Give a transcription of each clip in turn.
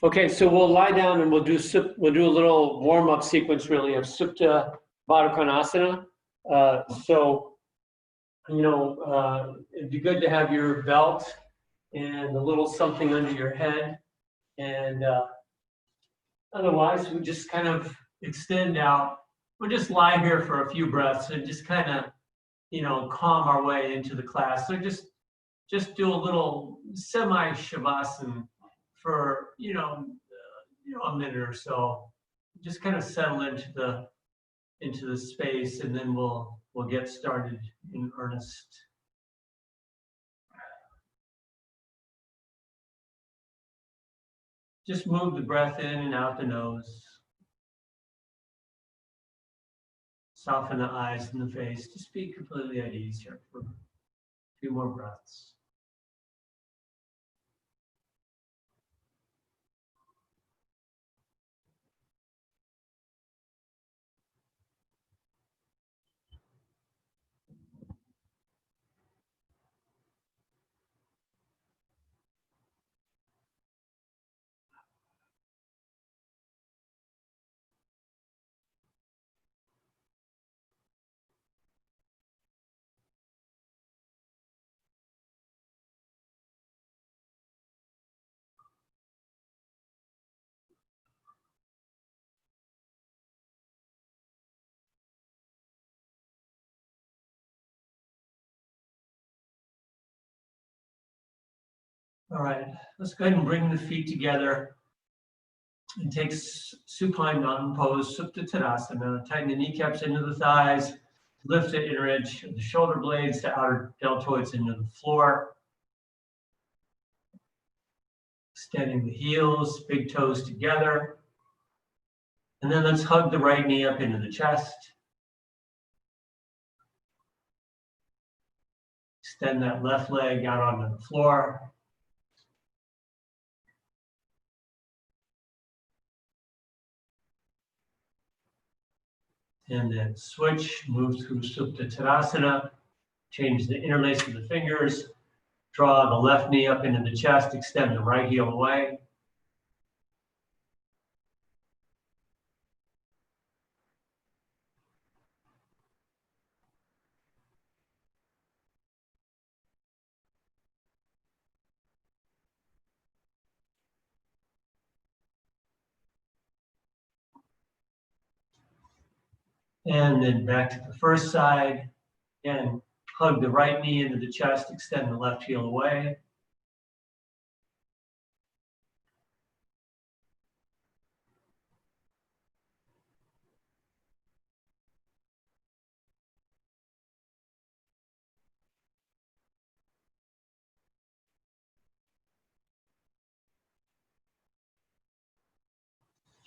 Okay, so we'll lie down and we'll do a little warm-up sequence really of Supta Baddha Konasana. It'd be good to have your belt and a little something under your head. And otherwise, we just kind of extend out. We'll just lie here for a few breaths and just kind of, calm our way into the class. So just do a little semi-shavasana for, a minute or so. Just kind of settle into the space, and then we'll get started in earnest. Just move the breath in and out the nose. Soften the eyes and the face. Just be completely at ease here for a few more breaths. All right, let's go ahead and bring the feet together and take supine mountain pose, Supta Tadasana. Tighten the kneecaps into the thighs, lift the inner edge of the shoulder blades to outer deltoids into the floor. Extending the heels, big toes together. And then let's hug the right knee up into the chest. Extend that left leg out onto the floor. And then switch, move through Supta Tadasana, change the interlace of the fingers, draw the left knee up into the chest, extend the right heel away. And then back to the first side. Again, hug the right knee into the chest, extend the left heel away.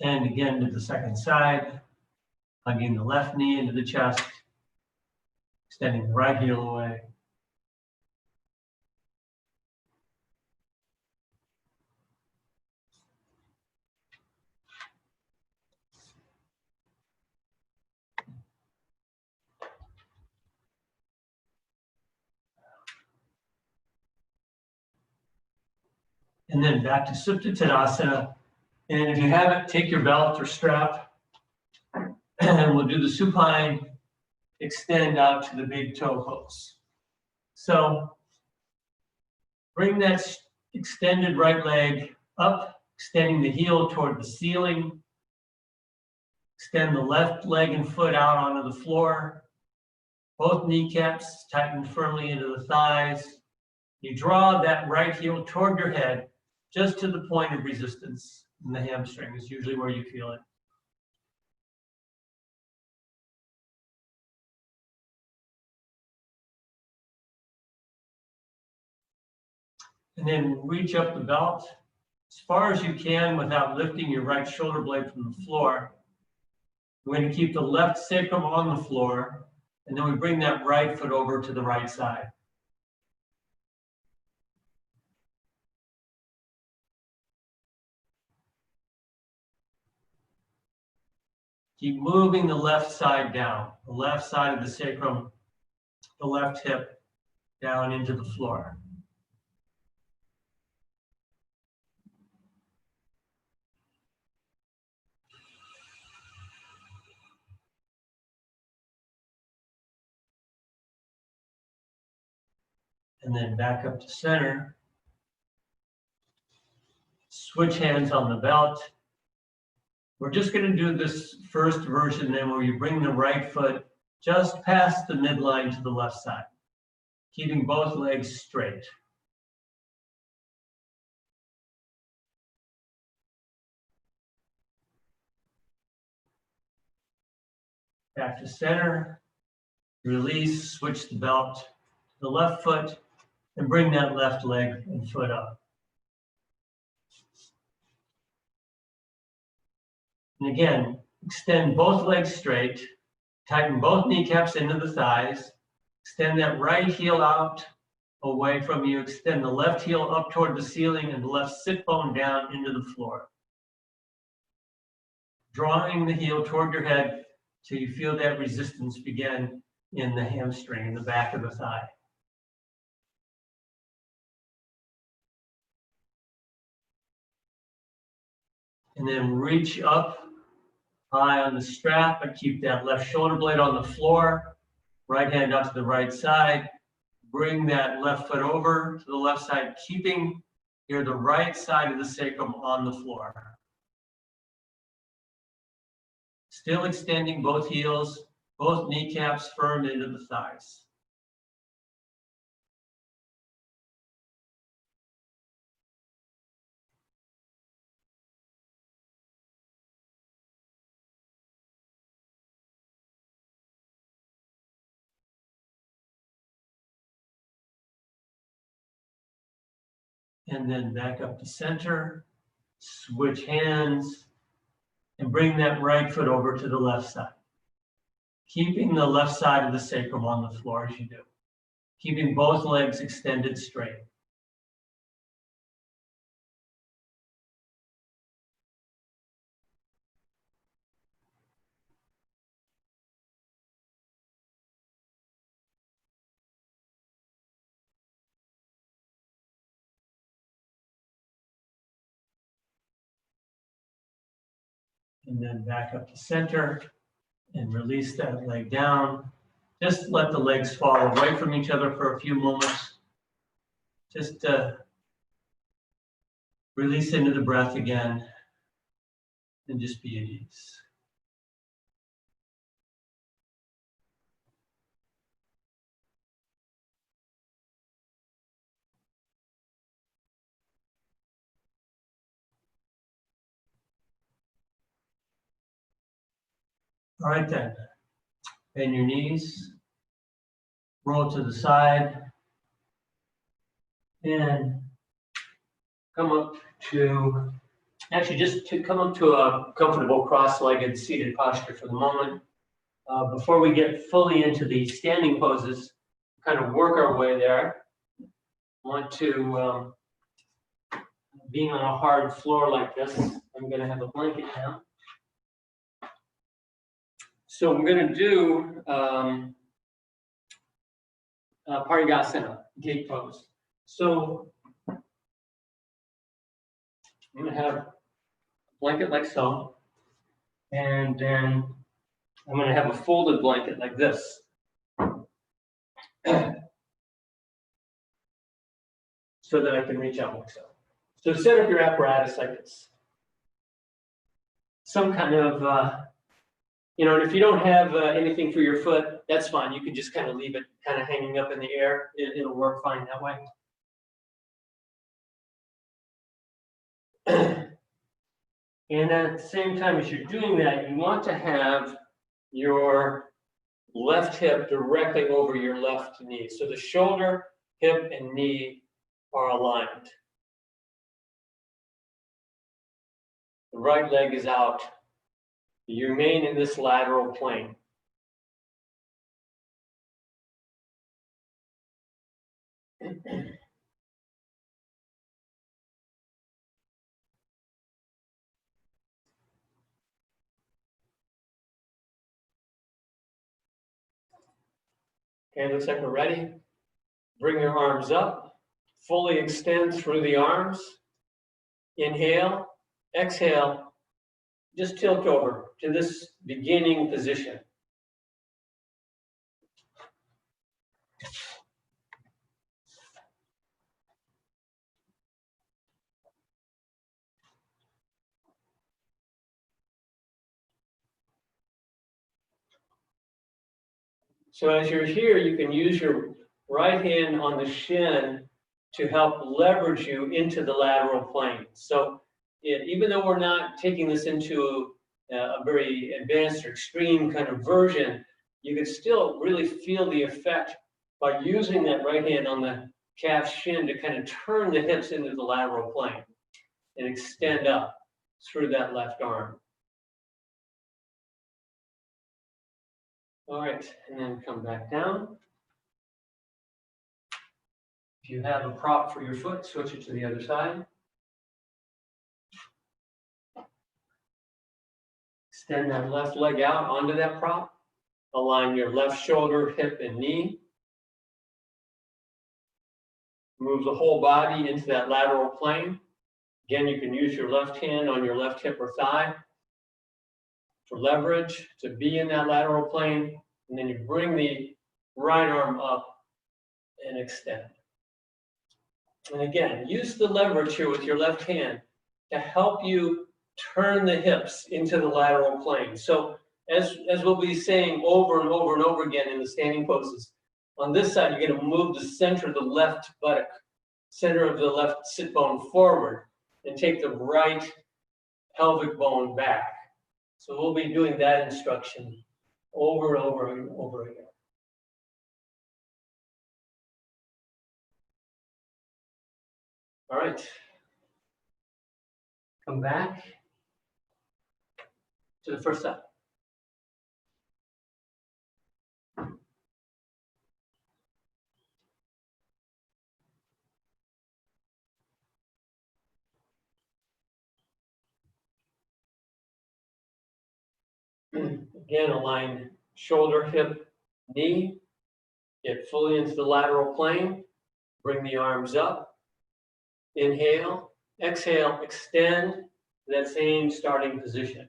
And again to the second side, hugging the left knee into the chest, extending the right heel away. And then back to Supta Tadasana. And if you haven't, take your belt or strap, and we'll do the supine extend out to the big toe hooks. So bring that extended right leg up, extending the heel toward the ceiling. Extend the left leg and foot out onto the floor. Both kneecaps tighten firmly into the thighs. You draw that right heel toward your head, just to the point of resistance. And the hamstring is usually where you feel it. And then reach up the belt as far as you can without lifting your right shoulder blade from the floor. We're going to keep the left sacrum on the floor, and then we bring that right foot over to the right side. Keep moving the left side down, the left side of the sacrum, the left hip down into the floor. and then back up to center. Switch hands on the belt. We're just going to do this first version then where you bring the right foot just past the midline to the left side, keeping both legs straight. Back to center, release, switch the belt to the left foot, and bring that left leg and foot up. And again, extend both legs straight, tighten both kneecaps into the thighs, extend that right heel out away from you, extend the left heel up toward the ceiling and the left sit bone down into the floor. Drawing the heel toward your head till you feel that resistance begin in the hamstring, in the back of the thigh. And then reach up high on the strap, but keep that left shoulder blade on the floor. Right hand out to the right side. Bring that left foot over to the left side, keeping here the right side of the sacrum on the floor. Still extending both heels, both kneecaps firm into the thighs. And then back up to center, switch hands, and bring that right foot over to the left side. Keeping the left side of the sacrum on the floor as you do. Keeping both legs extended straight. And then back up to center and release that leg down. Just let the legs fall away from each other for a few moments. Just release into the breath again and just be at ease. All right then, bend your knees, roll to the side, and come up to, actually just to come up to a comfortable cross-legged seated posture for the moment. Before we get fully into the standing poses, kind of work our way there. I want to, being on a hard floor like this, I'm gonna have a blanket now. So we're going to do Parsvakonasana, gate pose. So I'm going to have a blanket like so, and then I'm going to have a folded blanket like this. So that I can reach out like so. So set up your apparatus like this. Some kind of and if you don't have anything for your foot, that's fine. You can just kind of leave it kind of hanging up in the air. It'll work fine that way. And at the same time as you're doing that, you want to have your left hip directly over your left knee. So the shoulder, hip, and knee are aligned. The right leg is out. You remain in this lateral plane. Okay, looks like we're ready. Bring your arms up. Fully extend through the arms. Inhale, exhale. Just tilt over to this beginning position. So as you're here, you can use your right hand on the shin to help leverage you into the lateral plane. So even though we're not taking this into a very advanced or extreme kind of version, you can still really feel the effect by using that right hand on the calf shin to kind of turn the hips into the lateral plane and extend up through that left arm. All right, and then come back down. If you have a prop for your foot, switch it to the other side. Extend that left leg out onto that prop. Align your left shoulder, hip, and knee. Move the whole body into that lateral plane. Again, you can use your left hand on your left hip or thigh for leverage to be in that lateral plane. And then you bring the right arm up and extend. And again, use the leverage here with your left hand to help you turn the hips into the lateral plane. So as we'll be saying over and over and over again in the standing poses, on this side, you're going to move the center of the left buttock, center of the left sit bone forward, and take the right pelvic bone back. So we'll be doing that instruction over and over and over again. All right. Come back to the first side. Again, align shoulder, hip, knee. Get fully into the lateral plane. Bring the arms up. Inhale, exhale, extend to that same starting position.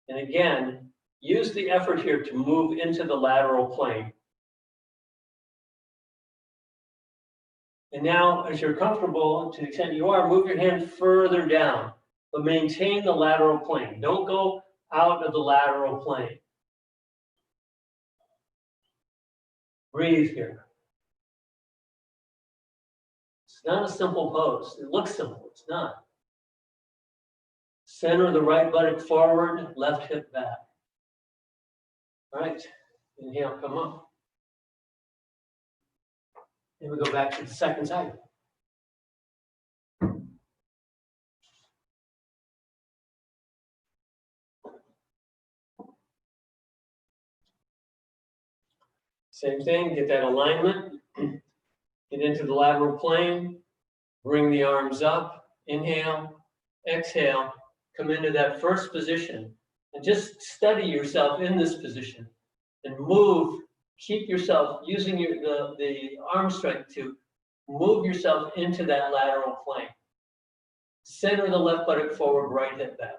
And again, use the effort here to move into the lateral plane. And now, as you're comfortable, to the extent you are, move your hand further down, but maintain the lateral plane. Don't go out of the lateral plane. Breathe here. It's not a simple pose. It looks simple. It's not. Center the right buttock forward, left hip back. All right. Inhale, come up. And we go back to the second side. Same thing, get that alignment. Get into the lateral plane. Bring the arms up. Inhale, exhale. Come into that first position. And just steady yourself in this position. And move. Keep yourself using the arm strength to move yourself into that lateral plane. Center the left buttock forward, right hip back.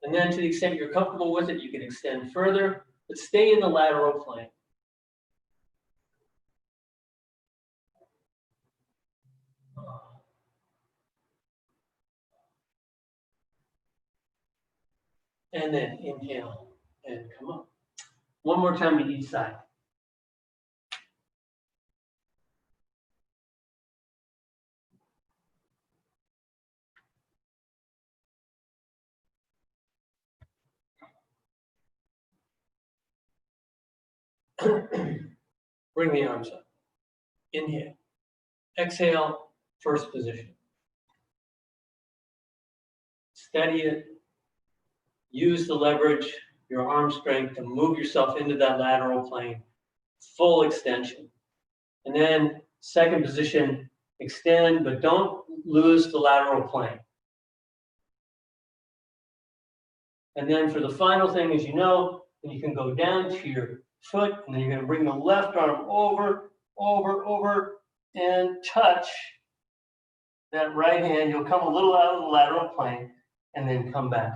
And then to the extent you're comfortable with it, you can extend further, but stay in the lateral plane. And then inhale and come up. One more time to each side. Bring the arms up. Inhale. Exhale, first position. Steady it. Use the leverage, your arm strength to move yourself into that lateral plane. Full extension. And then second position, extend, but don't lose the lateral plane. And then for the final thing, as you know, you can go down to your foot, and then you're going to bring the left arm over, over, and touch that right hand. You'll come a little out of the lateral plane, and then come back.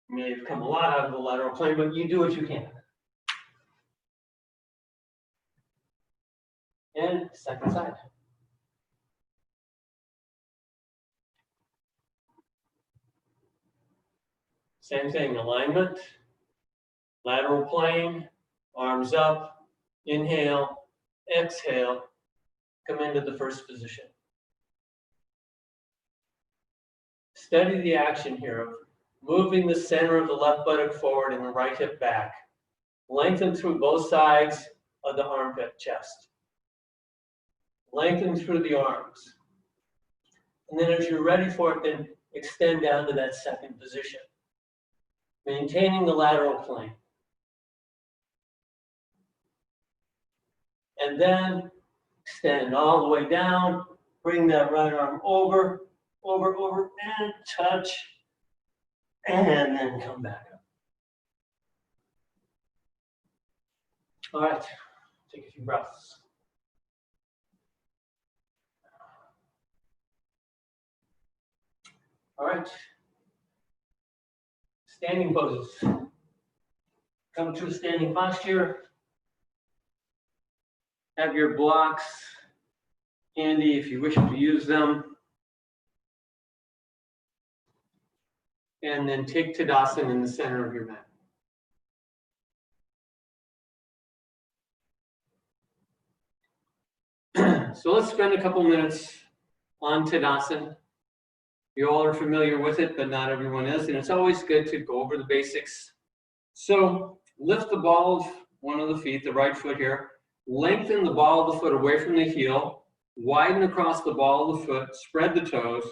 You may have come a lot out of the lateral plane, but you do what you can. And second side. Same thing, alignment. Lateral plane, arms up, inhale, exhale, come into the first position. Study the action here of moving the center of the left buttock forward and the right hip back. Lengthen through both sides of the armpit, chest. Lengthen through the arms. And then as you're ready for it, then extend down to that second position. Maintaining the lateral plane. And then extend all the way down. Bring that right arm over, and touch. And then come back up. All right, take a few breaths. All right, standing poses. Come to a standing posture. Have your blocks handy if you wish to use them. And then take Tadasana in the center of your mat. So let's spend a couple minutes on Tadasana. You all are familiar with it, but not everyone is. And it's always good to go over the basics. So lift the ball of one of the feet, the right foot here. Lengthen the ball of the foot away from the heel. Widen across the ball of the foot. Spread the toes.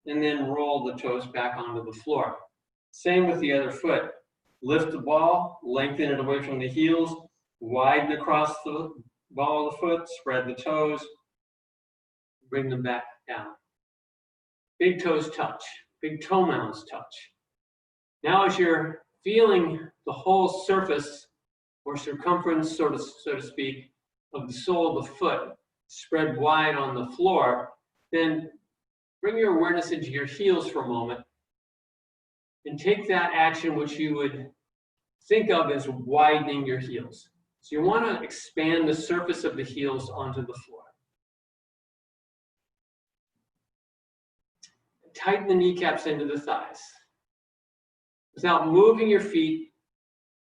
And then roll the toes back onto the floor. Same with the other foot. Lift the ball. Lengthen it away from the heels. Widen across the ball of the foot. Spread the toes. Bring them back down. Big toes touch. Big toe mounds touch. Now as you're feeling the whole surface or circumference, so to speak, of the sole of the foot spread wide on the floor, then bring your awareness into your heels for a moment and take that action which you would think of as widening your heels. So you want to expand the surface of the heels onto the floor. Tighten the kneecaps into the thighs. Without moving your feet,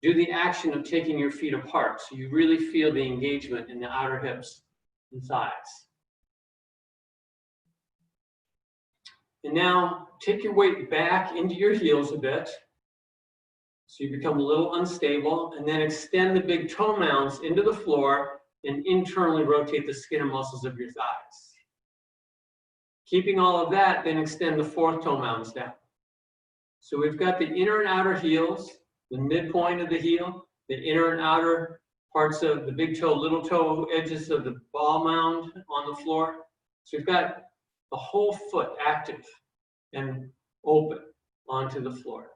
do the action of taking your feet apart so you really feel the engagement in the outer hips and thighs. And now take your weight back into your heels a bit so you become a little unstable, and then extend the big toe mounds into the floor and internally rotate the skin and muscles of your thighs. Keeping all of that, then extend the fourth toe mounds down. So we've got the inner and outer heels, the midpoint of the heel, the inner and outer parts of the big toe, little toe edges of the ball mound on the floor. So we've got the whole foot active and open onto the floor.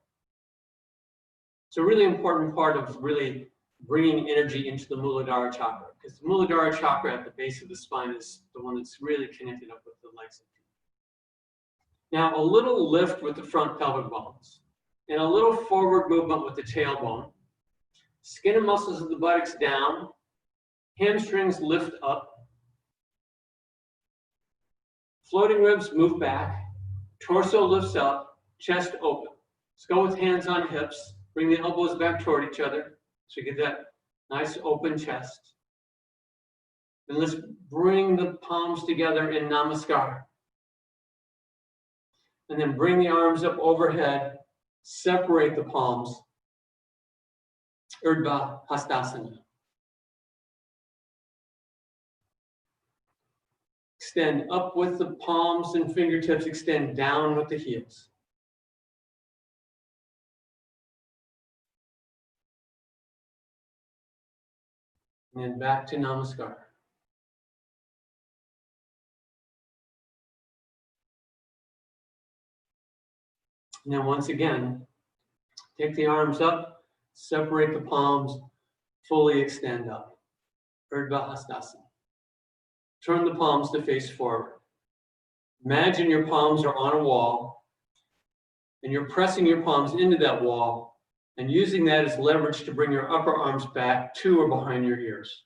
It's a really important part of really bringing energy into the Muladhara chakra, because the Muladhara chakra at the base of the spine is the one that's really connected up with the legs and feet. Now, a little lift with the front pelvic bones and a little forward movement with the tailbone. Skin and muscles of the buttocks down. Hamstrings lift up. Floating ribs move back. Torso lifts up. Chest open. Let's go with hands on hips. Bring the elbows back toward each other so you get that nice open chest. And let's bring the palms together in Namaskar. And then bring the arms up overhead. Separate the palms. Ardha Chandrasana. Extend up with the palms and fingertips. Extend down with the heels. And then back to Namaskar. And then once again, take the arms up, separate the palms, fully extend up. Ardha Chandrasana. Turn the palms to face forward. Imagine your palms are on a wall, and you're pressing your palms into that wall and using that as leverage to bring your upper arms back to or behind your ears.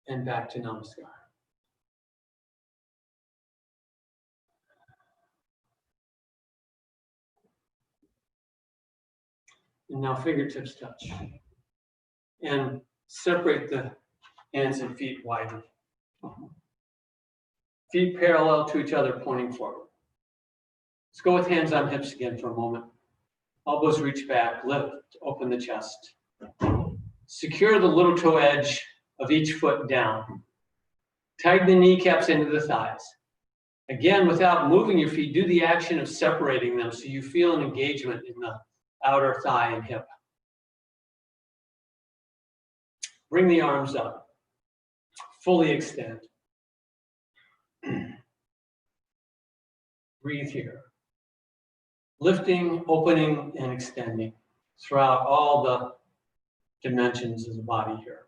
And back to Namaskar. And now fingertips touch. And separate the hands and feet widely. Feet parallel to each other, pointing forward. Let's go with hands on hips again for a moment. Elbows reach back, lift, open the chest. Secure the little toe edge of each foot down. Tighten the kneecaps into the thighs. Again, without moving your feet, do the action of separating them so you feel an engagement in the outer thigh and hip. Bring the arms up. Fully extend. Breathe here. Lifting, opening, and extending throughout all the dimensions of the body here.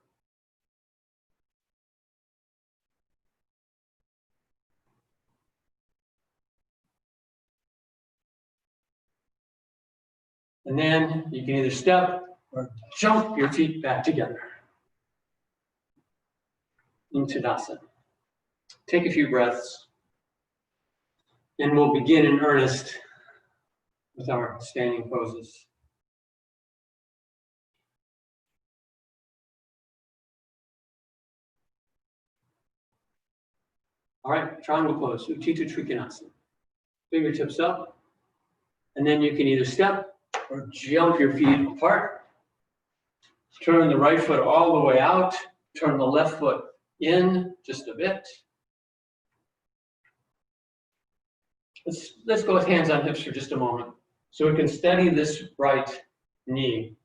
And then you can either step or jump your feet back together. Into Tadasana. Take a few breaths, and we'll begin in earnest with our standing poses. All right, triangle pose, Utthita Trikonasana. Fingertips up, and then you can either step or jump your feet apart. Turn the right foot all the way out, turn the left foot in just a bit. Let's go with hands on hips for just a moment so we can steady this right knee.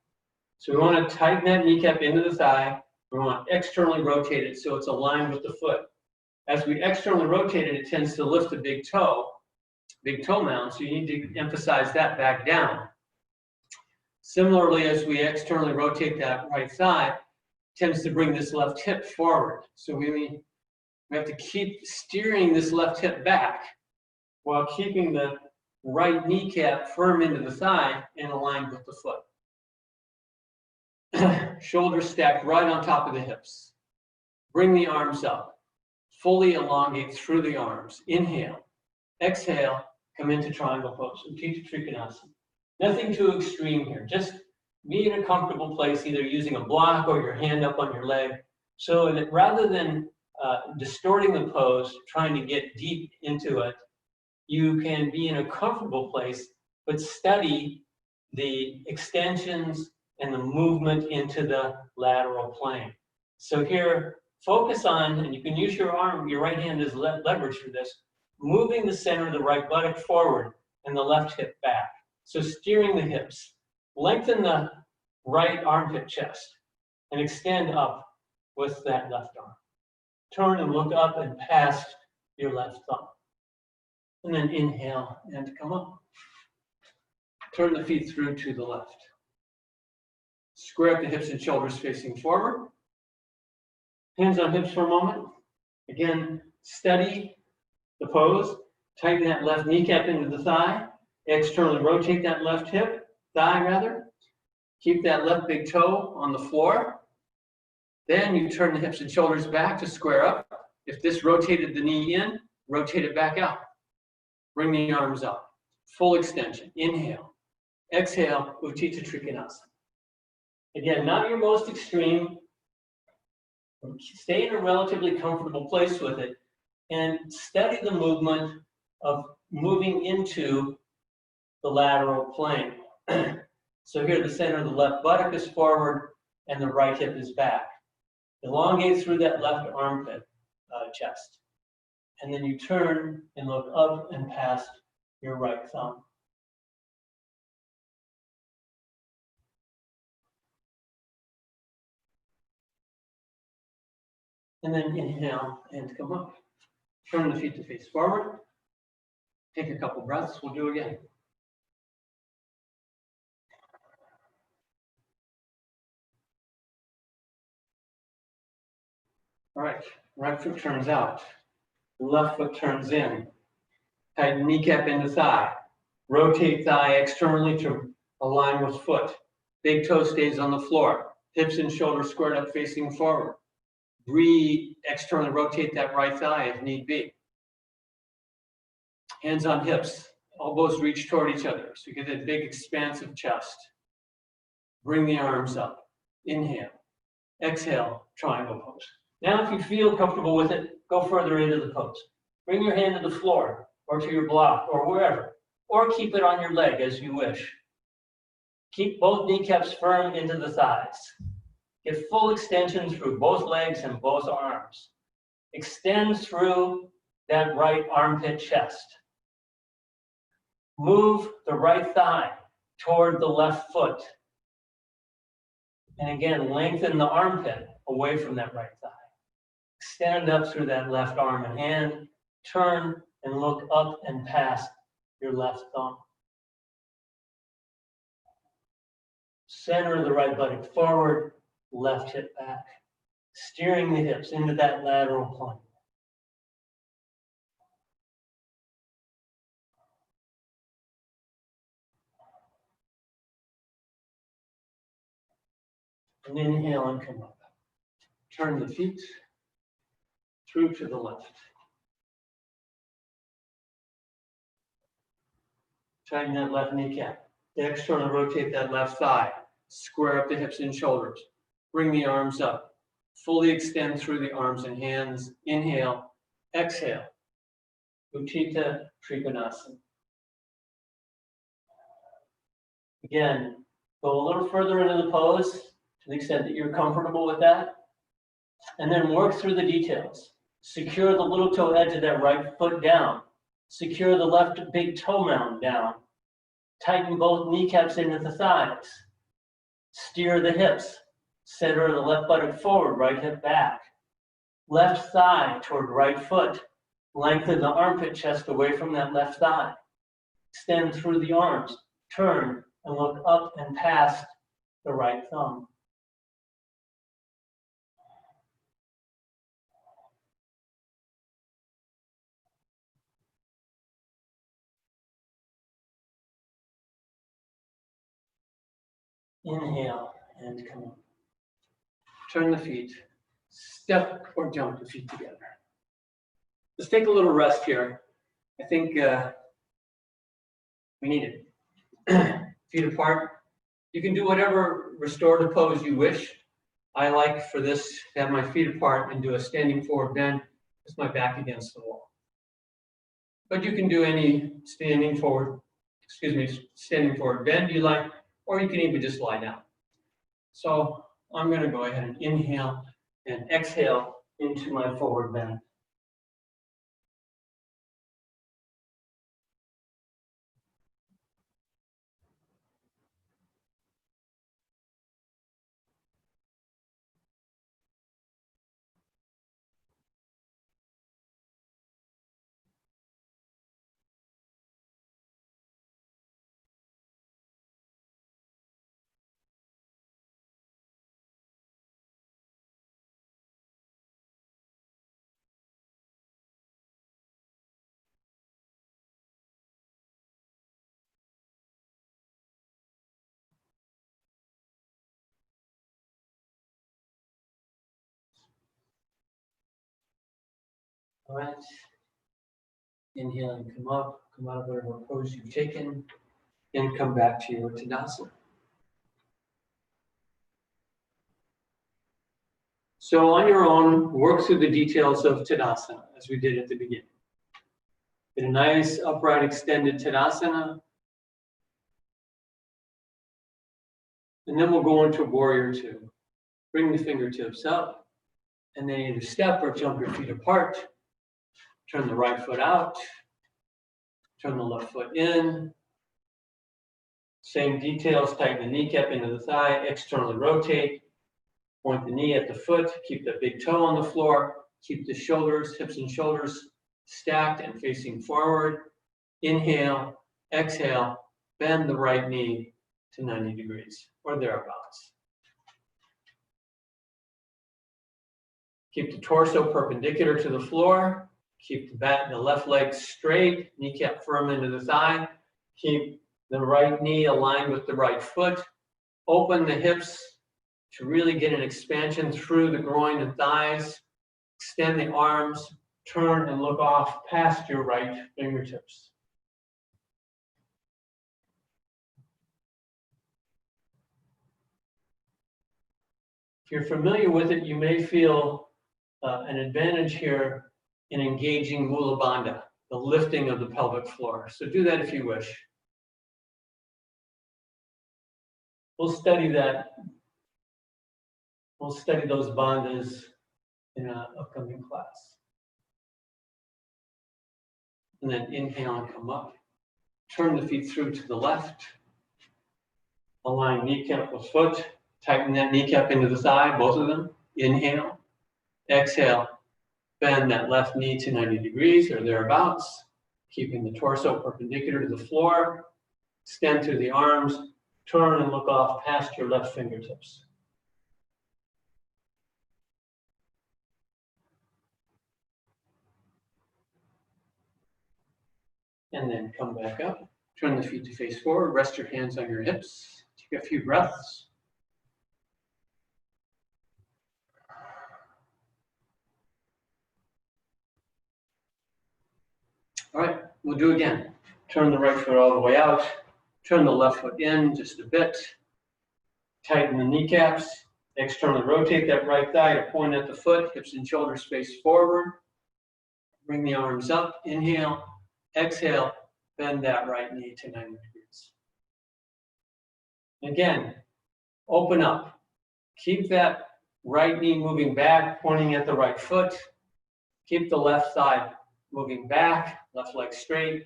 So we want to tighten that kneecap into the thigh. We want to externally rotate it so it's aligned with the foot. As we externally rotate it, it tends to lift the big toe mound, so you need to emphasize that back down. Similarly, as we externally rotate that right thigh, it tends to bring this left hip forward. So we have to keep steering this left hip back while keeping the right kneecap firm into the thigh and aligned with the foot. Shoulders stacked right on top of the hips. Bring the arms up. Fully elongate through the arms. Inhale. Exhale. Come into triangle pose. Utthita Trikonasana. Nothing too extreme here. Just be in a comfortable place, either using a block or your hand up on your leg. So that rather than distorting the pose, trying to get deep into it, you can be in a comfortable place, but study the extensions and the movement into the lateral plane. So here, focus on, and you can use your arm, your right hand as leverage for this, moving the center of the right buttock forward and the left hip back. So steering the hips. Lengthen the right armpit chest and extend up with that left arm. Turn and look up and past your left thumb. And then inhale and come up. Turn the feet through to the left. Square up the hips and shoulders facing forward. Hands on hips for a moment. Again, steady the pose. Tighten that left kneecap into the thigh. Externally rotate that left thigh rather. Keep that left big toe on the floor. Then you turn the hips and shoulders back to square up. If this rotated the knee in, rotate it back out. Bring the arms up. Full extension. Inhale. Exhale, Utthita Trikonasana. Again, not your most extreme. Stay in a relatively comfortable place with it and study the movement of moving into the lateral plane. So here the center of the left buttock is forward and the right hip is back. Elongate through that left armpit chest. And then you turn and look up and past your right thumb. And then inhale and come up. Turn the feet to face forward. Take a couple breaths. We'll do again. All right. Right foot turns out. Left foot turns in. Tighten kneecap into thigh. Rotate thigh externally to align with foot. Big toe stays on the floor. Hips and shoulders squared up facing forward. Breathe, externally rotate that right thigh if need be. Hands on hips. Elbows reach toward each other. So you get that big expansive chest. Bring the arms up. Inhale. Exhale, triangle pose. Now if you feel comfortable with it, go further into the pose. Bring your hand to the floor or to your block or wherever, or keep it on your leg as you wish. Keep both kneecaps firm into the thighs. Get full extension through both legs and both arms. Extend through that right armpit chest. Move the right thigh toward the left foot. And again, lengthen the armpit away from that right thigh. Extend up through that left arm and hand. Turn and look up and past your left thumb. Center the right buttock forward, left hip back. Steering the hips into that lateral plane. And inhale and come up. Turn the feet through to the left. Tighten that left kneecap. Externally rotate that left thigh. Square up the hips and shoulders. Bring the arms up. Fully extend through the arms and hands. Inhale, exhale. Utthita Trikonasana. Again, go a little further into the pose to the extent that you're comfortable with that. And then work through the details. Secure the little toe edge of that right foot down. Secure the left big toe mound down. Tighten both kneecaps into the thighs. Steer the hips. Center the left buttock forward, right hip back. Left thigh toward right foot. Lengthen the armpit chest away from that left thigh. Extend through the arms. Turn and look up and past the right thumb. Inhale and come up. Turn the feet. Step or jump the feet together. Let's take a little rest here. I think we need it. Feet apart. You can do whatever restorative pose you wish. I like for this to have my feet apart and do a standing forward bend with my back against the wall. But you can do any standing forward bend you like, or you can even just lie down. So I'm going to go ahead and inhale and exhale into my forward bend. All right. Inhale and come up, come out of whatever pose you've taken, and come back to your Tadasana. So on your own, work through the details of Tadasana as we did at the beginning. Get a nice upright extended Tadasana. And then we'll go into Warrior Two. Bring the fingertips up, and then either step or jump your feet apart. Turn the right foot out. Turn the left foot in. Same details, tighten the kneecap into the thigh, externally rotate. Point the knee at the foot, keep the big toe on the floor, keep the shoulders, hips and shoulders stacked and facing forward. Inhale, exhale, bend the right knee to 90 degrees or thereabouts. Keep the torso perpendicular to the floor. Keep the left leg straight, kneecap firm into the thigh. Keep the right knee aligned with the right foot. Open the hips to really get an expansion through the groin and thighs. Extend the arms, turn and look off past your right fingertips. you're familiar with it, you may feel an advantage here in engaging Mula Bandha, the lifting of the pelvic floor. So do that if you wish. We'll study that. We'll study those bandhas in an upcoming class. And then inhale and come up. Turn the feet through to the left. Align kneecap with foot. Tighten that kneecap into the thigh, both of them. Inhale. Exhale. Bend that left knee to 90 degrees or thereabouts, keeping the torso perpendicular to the floor. Extend through the arms. Turn and look off past your left fingertips. And then come back up. Turn the feet to face forward. Rest your hands on your hips. Take a few breaths. All right, we'll do again. Turn the right foot all the way out. Turn the left foot in just a bit. Tighten the kneecaps. Externally rotate that right thigh to point at the foot. Hips and shoulders face forward. Bring the arms up. Inhale. Exhale. Bend that right knee to 90 degrees. Again, open up. Keep that right knee moving back, pointing at the right foot. Keep the left thigh moving back, left leg straight.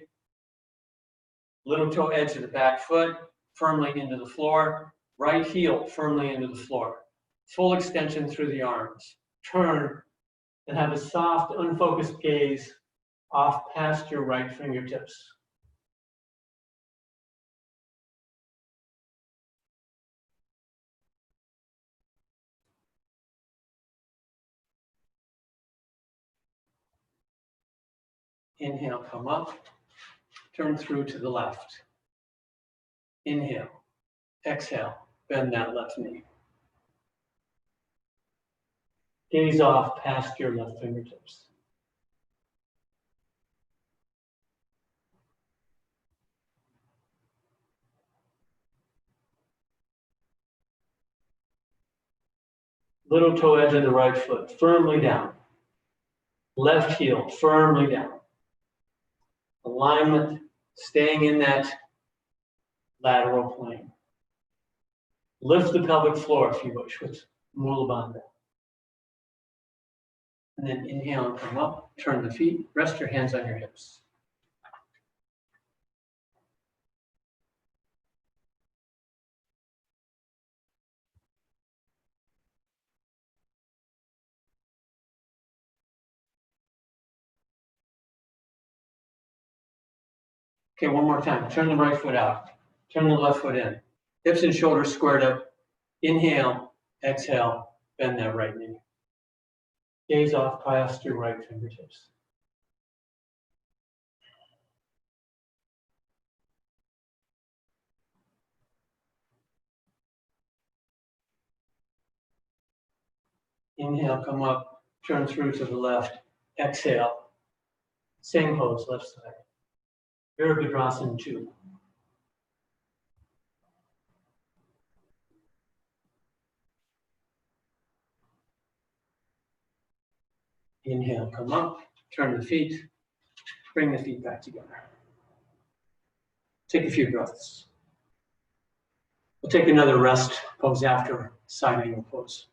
Little toe edge of the back foot firmly into the floor. Right heel firmly into the floor. Full extension through the arms. Turn and have a soft, unfocused gaze off past your right fingertips. Inhale, come up. Turn through to the left. Inhale. Exhale. Bend that left knee. Gaze off past your left fingertips. Little toe edge of the right foot firmly down. Left heel firmly down. Alignment, staying in that lateral plane. Lift the pelvic floor if you wish with Mula Bandha. And then inhale and come up, turn the feet, rest your hands on your hips. Okay, one more time. Turn the right foot out. Turn the left foot in. Hips and shoulders squared up. Inhale, exhale, bend that right knee. Gaze off past your right fingertips. Inhale, come up, turn through to the left. Exhale. Same pose, left side. Virabhadrasana 2. Inhale, come up, turn the feet, bring the feet back together. Take a few breaths. We'll take another rest pose after side angle pose.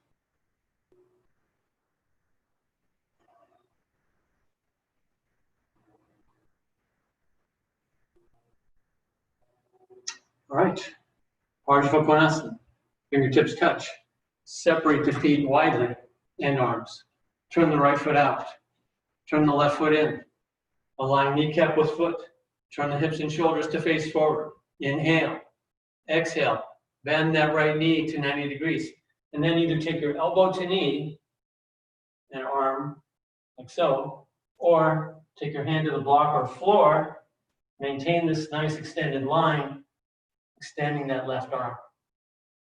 All right, Parsvakonasana. Fingertips touch. Separate the feet widely and arms. Turn the right foot out. Turn the left foot in. Align kneecap with foot. Turn the hips and shoulders to face forward. Inhale. Exhale. Bend that right knee to 90 degrees. And then either take your elbow to knee and arm like so, or take your hand to the block or floor. Maintain this nice extended line, extending that left arm.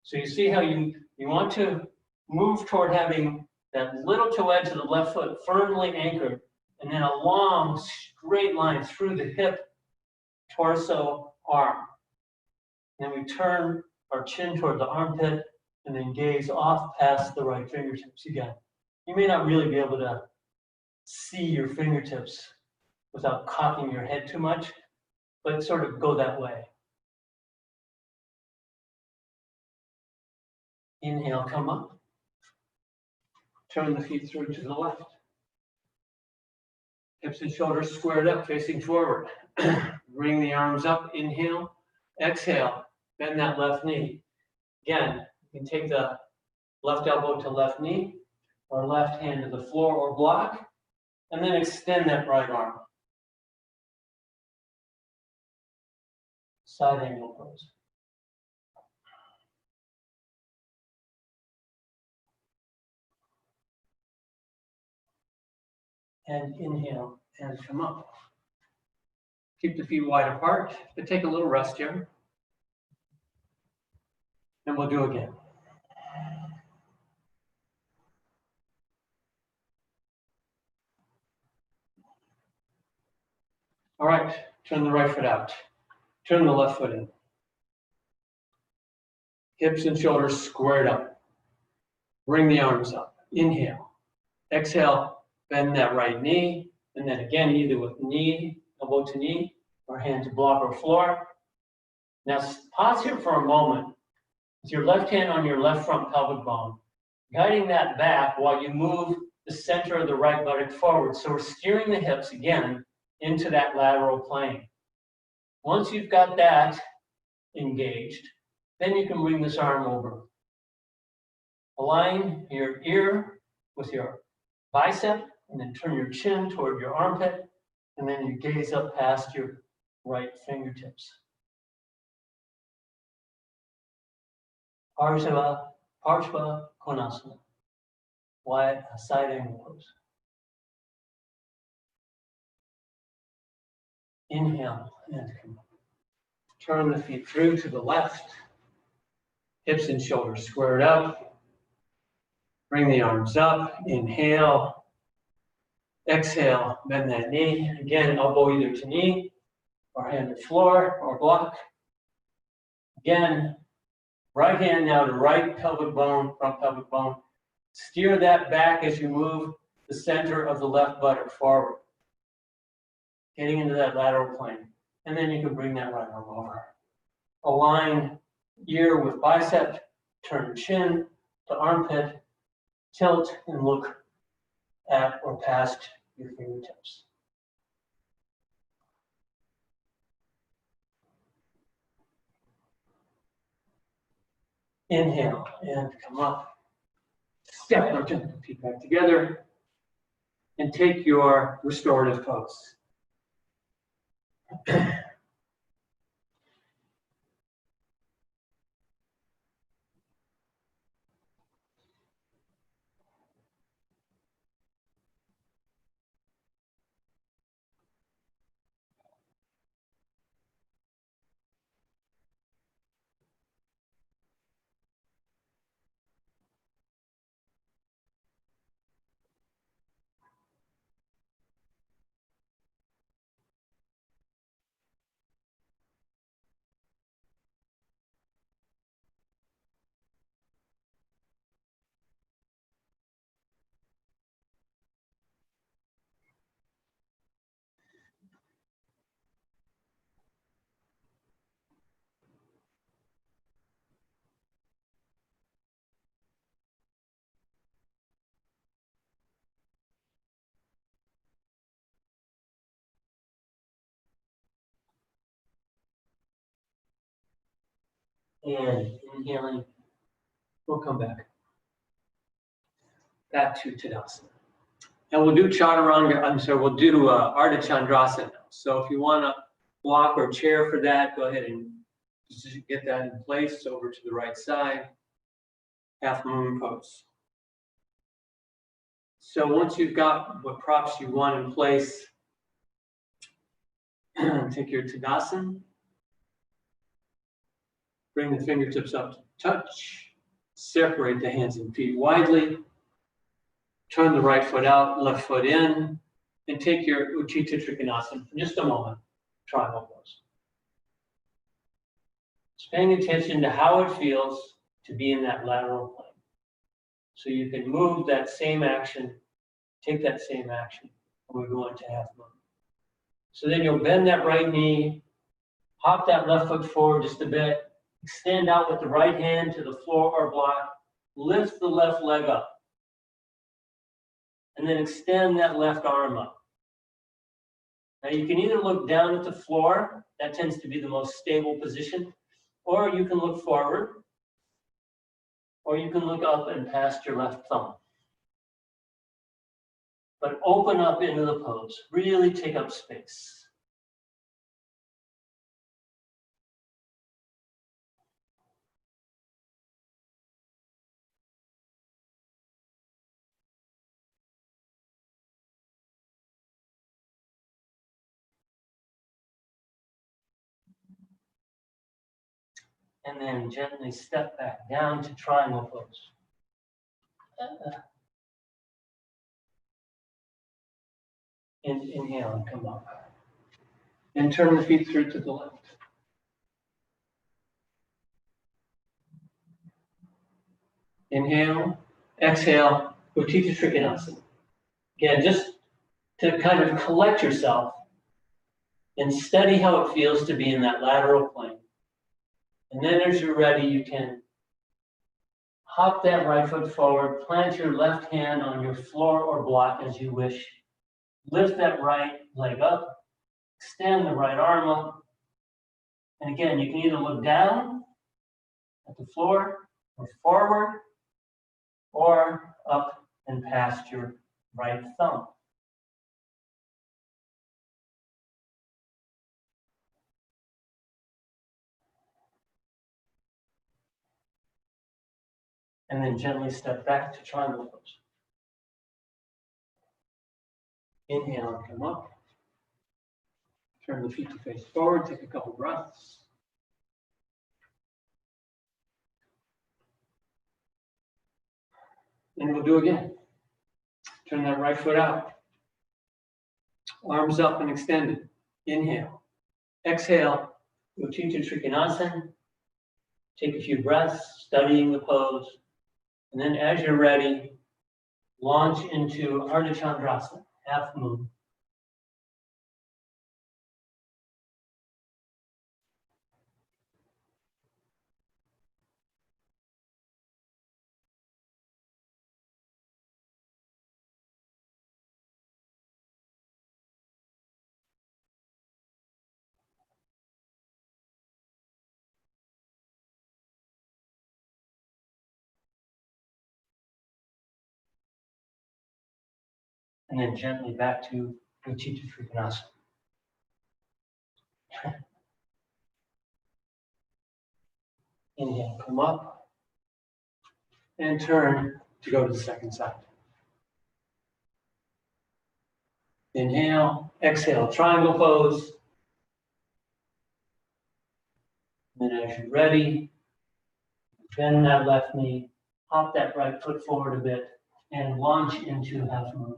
So you see how you want to move toward having that little toe edge of the left foot firmly anchored, and then a long straight line through the hip, torso, arm. And then we turn our chin toward the armpit and then gaze off past the right fingertips again. You may not really be able to see your fingertips without cocking your head too much, but sort of go that way. Inhale, come up. Turn the feet through to the left. Hips and shoulders squared up, facing forward. Bring the arms up, inhale. Exhale, bend that left knee. Again, you can take the left elbow to left knee, or left hand to the floor or block, and then extend that right arm. Side angle pose. And inhale and come up. Keep the feet wide apart, but take a little rest here. And we'll do again. All right, turn the right foot out. Turn the left foot in. Hips and shoulders squared up. Bring the arms up. Inhale. Exhale, bend that right knee. And then again, either with knee, elbow to knee, or hand to block or floor. Now pause here for a moment with your left hand on your left front pelvic bone, guiding that back while you move the center of the right buttock forward. So we're steering the hips again into that lateral plane. Once you've got that engaged, then you can bring this arm over. Align your ear with your bicep, and then turn your chin toward your armpit, and then you gaze up past your right fingertips. Parsvakonasana, wide side angle pose. Inhale and come up. Turn the feet through to the left. Hips and shoulders squared up. Bring the arms up. Inhale. Exhale, bend that knee. Again, elbow either to knee or hand to floor or block. Again, right hand now to right pelvic bone, front pelvic bone. Steer that back as you move the center of the left buttock forward, getting into that lateral plane. And then you can bring that right arm over. Align ear with bicep, turn chin to armpit, tilt and look at or past your fingertips. Inhale and come up. Step or turn the feet back together and take your restorative pose. And inhaling, we'll come back to Tadasana. And we'll do we'll do Ardha Chandrasana. So if you want to block or chair for that, go ahead and just get that in place over to the right side. Half moon pose. So once you've got what props you want in place, take your Tadasana. Bring the fingertips up to touch. Separate the hands and feet widely. Turn the right foot out, left foot in, and take your Utthita Trikonasana for just a moment. Triangle pose. Just paying attention to how it feels to be in that lateral plane. So you can move that same action, take that same action, and we go into half moon. So then you'll bend that right knee, hop that left foot forward just a bit, extend out with the right hand to the floor or block, lift the left leg up, and then extend that left arm up. Now you can either look down at the floor, that tends to be the most stable position, or you can look forward, or you can look up and past your left thumb. But open up into the pose, really take up space. And then gently step back down to triangle pose. Inhale and come up. And turn the feet through to the left. Inhale, exhale, Uttita Trikonasana. Again, just to kind of collect yourself and study how it feels to be in that lateral plane. And then as you're ready, you can hop that right foot forward, plant your left hand on your floor or block as you wish. Lift that right leg up, extend the right arm up. And again, you can either look down at the floor or forward or up and past your right thumb. And then gently step back to triangle pose. Inhale and come up. Turn the feet to face forward, take a couple breaths. And we'll do again. Turn that right foot out. Arms up and extended. Inhale. Exhale. Uttita Trikonasana. Take a few breaths, studying the pose. And then as you're ready, launch into Ardha Chandrasana, half moon. And then gently back to Uttita Trikonasana. Inhale, come up. And turn to go to the second side. Inhale, exhale, triangle pose. And then as you're ready, bend that left knee, hop that right foot forward a bit, and launch into half moon.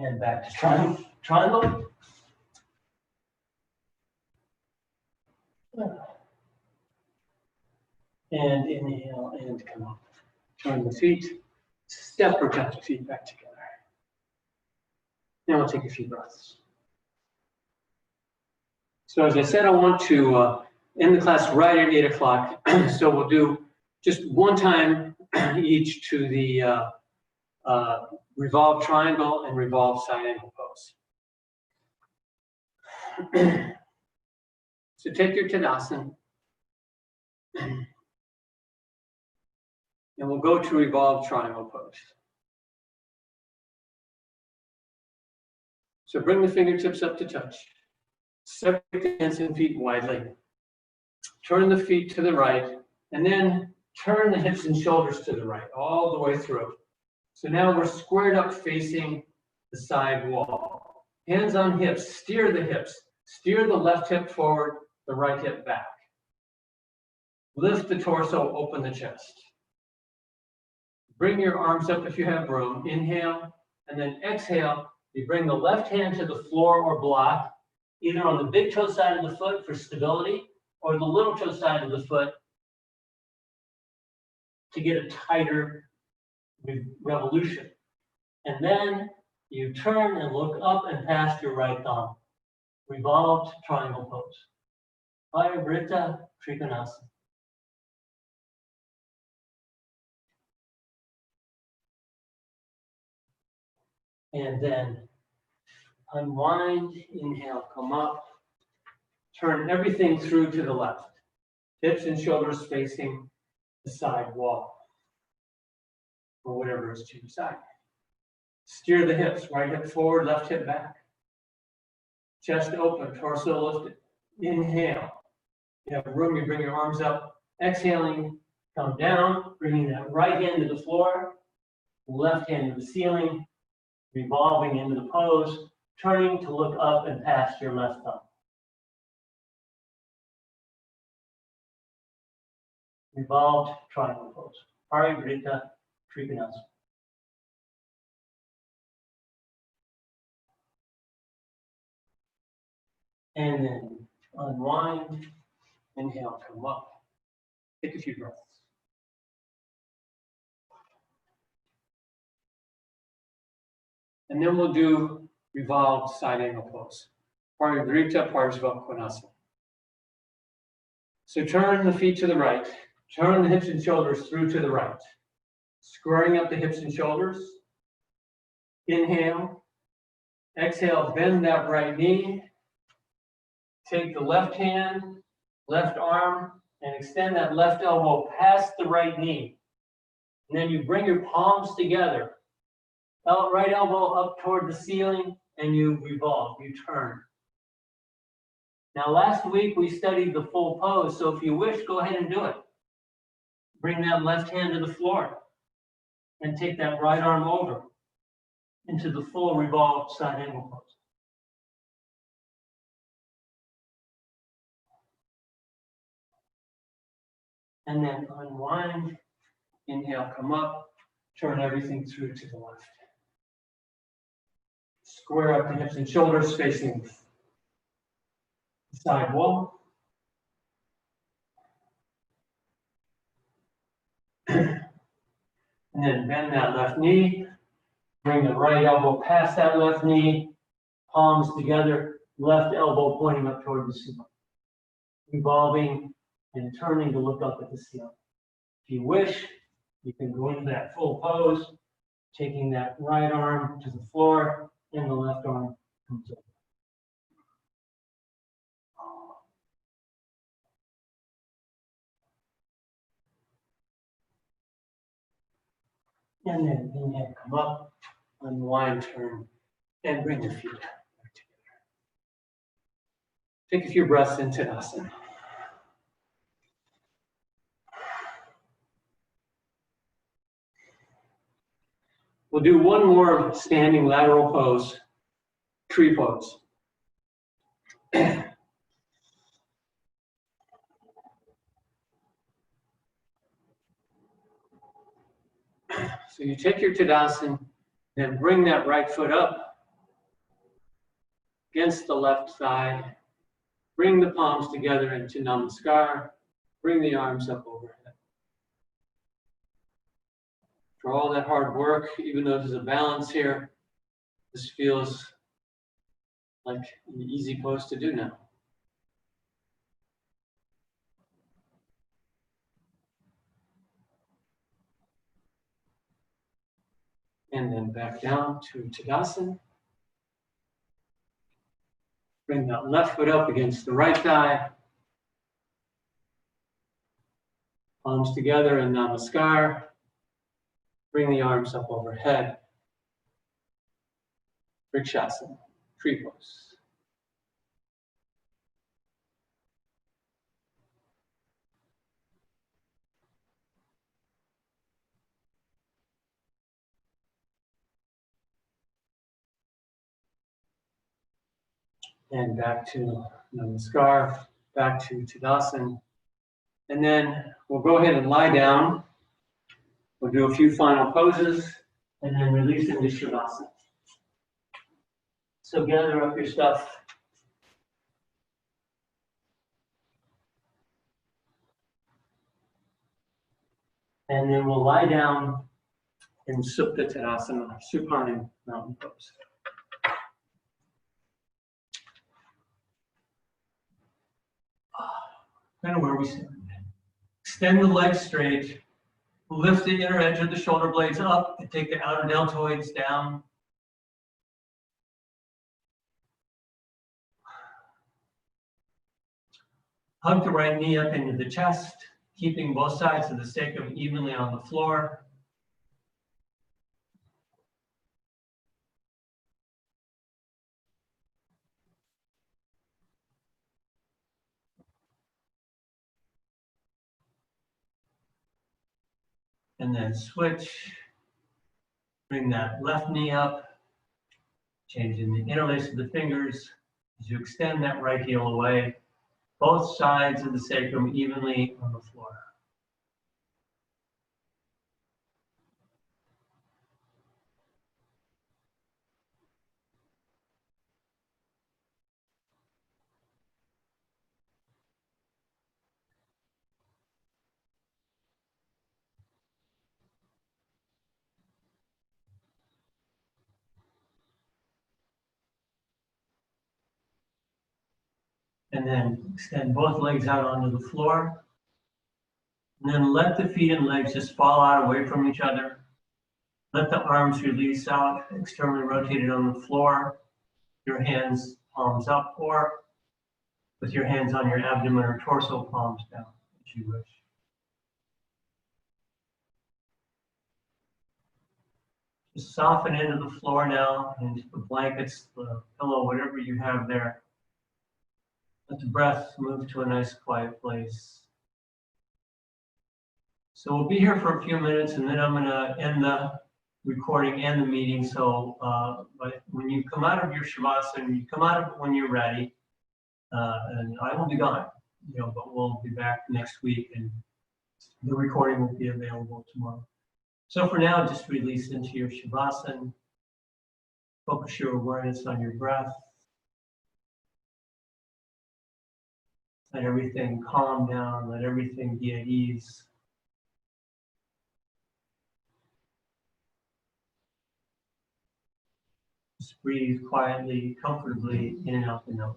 And back to triangle. And inhale and come up. Turn the feet, step or tap the feet back together. Now we'll take a few breaths. So as I said, I want to end the class right at 8 o'clock. So we'll do just one time each to the revolve triangle and revolve side angle pose. So take your Tadasana. And we'll go to revolve triangle pose. So bring the fingertips up to touch. Separate the hands and feet widely. Turn the feet to the right, and then turn the hips and shoulders to the right, all the way through. So now we're squared up facing the side wall. Hands on hips, steer the hips. Steer the left hip forward, the right hip back. Lift the torso, open the chest. Bring your arms up if you have room. Inhale, and then exhale. You bring the left hand to the floor or block, either on the big toe side of the foot for stability, or the little toe side of the foot to get a tighter revolution. And then you turn and look up and past your right thumb. Revolved triangle pose. Ardha Chandrasana. And then unwind, inhale, come up. Turn everything through to the left. Hips and shoulders facing the side wall, or whatever is to your side. Steer the hips, right hip forward, left hip back. Chest open, torso lifted. Inhale. You have room, you bring your arms up. Exhaling, come down, bringing that right hand to the floor, left hand to the ceiling, revolving into the pose, turning to look up and past your left thumb. Revolved triangle pose. Ardha Chandrasana. And then unwind, inhale, come up. Take a few breaths. And then we'll do revolved side angle pose. Ardha Parsvakonasana. So turn the feet to the right. Turn the hips and shoulders through to the right. Squaring up the hips and shoulders. Inhale. Exhale, bend that right knee. Take the left hand, left arm, and extend that left elbow past the right knee. And then you bring your palms together. Right elbow up toward the ceiling, and you revolve, you turn. Now, last week we studied the full pose, so if you wish, go ahead and do it. Bring that left hand to the floor, and take that right arm over into the full revolved side angle pose. And then unwind, inhale, come up, turn everything through to the left. Square up the hips and shoulders facing the side wall. And then bend that left knee, bring the right elbow past that left knee, palms together, left elbow pointing up toward the ceiling. Revolving and turning to look up at the ceiling. If you wish, you can go into that full pose, taking that right arm to the floor and the left arm comes up. And then inhale, come up, unwind, turn, and bring your feet back together. Take a few breaths into Tadasana. We'll do one more standing lateral pose, tree pose. So you take your Tadasana, then bring that right foot up against the left side. Bring the palms together into Namaskar. Bring the arms up overhead. For all that hard work, even though there's a balance here, this feels like an easy pose to do now. And then back down to Tadasana. Bring that left foot up against the right thigh. Palms together in Namaskar. Bring the arms up overhead. Vrikshasana, tree pose. And back to Namaskar, back to Tadasana. And then we'll go ahead and lie down. We'll do a few final poses and then release into Shavasana. So gather up your stuff. And then we'll lie down in Supta Tadasana, supine mountain pose. Kind of where we sit. Extend the legs straight. Lift the inner edge of the shoulder blades up and take the outer deltoids down. Hug the right knee up into the chest, keeping both sides of the sacrum evenly on the floor. And then switch. Bring that left knee up, changing the interlace of the fingers as you extend that right heel away, both sides of the sacrum evenly on the floor. And then extend both legs out onto the floor. And then let the feet and legs just fall out away from each other. Let the arms release out, externally rotated on the floor. Your hands palms up, or with your hands on your abdomen or torso, palms down, as you wish. Just soften into the floor now, into the blankets, the pillow, whatever you have there. Let the breath move to a nice quiet place. So we'll be here for a few minutes, and then I'm going to end the recording and the meeting. So but when you come out of your Shavasana, you come out of it when you're ready, and I will be gone, but we'll be back next week, and the recording will be available tomorrow. So for now, just release into your Shavasana. Focus your awareness on your breath. Let everything calm down. Let everything be at ease. Just breathe quietly, comfortably in and out the nose.